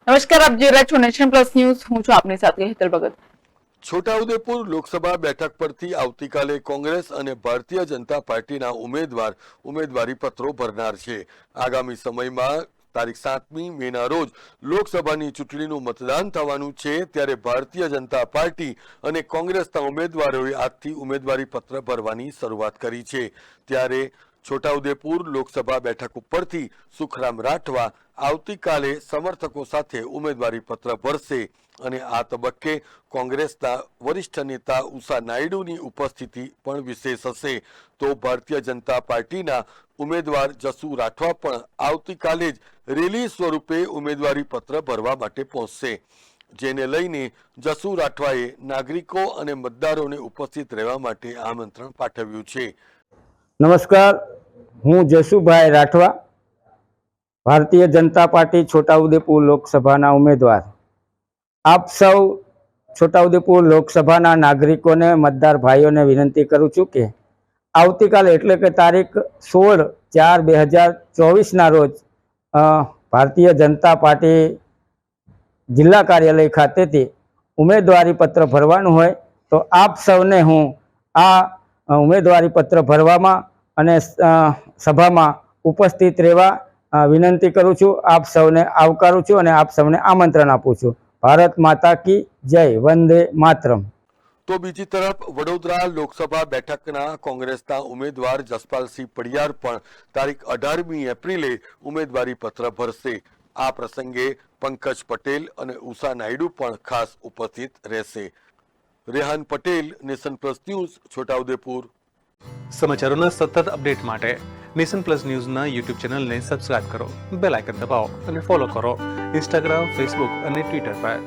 નમસ્કાર, આપ જોઈ રહ્યા છો નેશન પ્લસ ન્યૂઝ. હું છું આપની સાથે હેતલ ભગત. છોટાઉદેપુર લોકસભા બેઠક પરથી આવતીકાલે કોંગ્રેસ અને ભારતીય જનતા પાર્ટીના ઉમેદવાર ઉમેદવારી પત્રો ભરનાર છે. આગામી સમયમાં તારીખ 7મી મેના રોજ લોકસભાની ચૂંટણીનું મતદાન થવાનું છે, ત્યારે ભારતીય જનતા પાર્ટી અને કોંગ્રેસના ઉમેદવારોએ આજથી ઉમેદવારી પત્ર ભરવાની શરૂઆત કરી છે. ત્યારે છોટાઉદેપુર લોકસભા બેઠક ઉપરથી સુખરામ રાઠવા આવતીકાલે સમર્થકો સાથે ઉમેદવારી પત્ર ભરશે અને આ તબક્કે કોંગ્રેસના વરિષ્ઠ નેતા ઉષા નાયડુની ઉપસ્થિતિ પણ વિશેષ હશે. તો ભારતીય જનતા પાર્ટીના ઉમેદવાર જસુ રાઠવા પણ આવતીકાલે જ રેલી સ્વરૂપે ઉમેદવારી પત્ર ભરવા માટે પહોંચશે, જેને લઈને જસુ રાઠવાએ નાગરિકો અને મતદારોને ઉપસ્થિત રહેવા માટે આમંત્રણ પાઠવ્યું છે. નમસ્કાર, હું જસુભાઈ રાઠવા, ભારતીય જનતા પાર્ટી છોટાઉદેપુર લોકસભાના ઉમેદવાર. આપ સૌ છોટાઉદેપુર લોકસભાના નાગરિકોને, મતદાર ભાઈઓને વિનંતી કરું છું કે આવતીકાલે એટલે કે તારીખ 16/4/2024ના રોજ ભારતીય જનતા પાર્ટી જિલ્લા કાર્યાલય ખાતેથી ઉમેદવારી પત્ર ભરવાનું હોય, તો આપ સૌને હું આ ઉમેદવારી પત્ર ભરવામાં અને સભામાં ઉપસ્થિત રહેવા વિનંતી કરું છું. આપ સૌને આવકારું છું અને આપ સૌને આમંત્રણ આપું છું. ભારત માતા કી જય, વંદે માતરમ. તો બીજી તરફ વડોદરા લોકસભા બેઠકના કોંગ્રેસના ઉમેદવાર જસપાલસિંહ પડિયાર પણ તારીખ 18મી એપ્રિલે ઉમેદવારી પત્ર ભરશે. આ પ્રસંગે પંકજ પટેલ અને ઉષા નાયડુ પણ ખાસ ઉપસ્થિત રહેશે. Rehan Patel, nation plus news, Chhota Udepur. સમાચારોના સતત અપડેટ માટે નેશન પ્લસ ન્યૂઝના યુટ્યુબ ચેનલને સબસ્ક્રાઇબ કરો, બેલ આઇકન દબાવો અને ફોલો કરો ઇન્સ્ટાગ્રામ, ફેસબુક અને ટ્વિટર પર.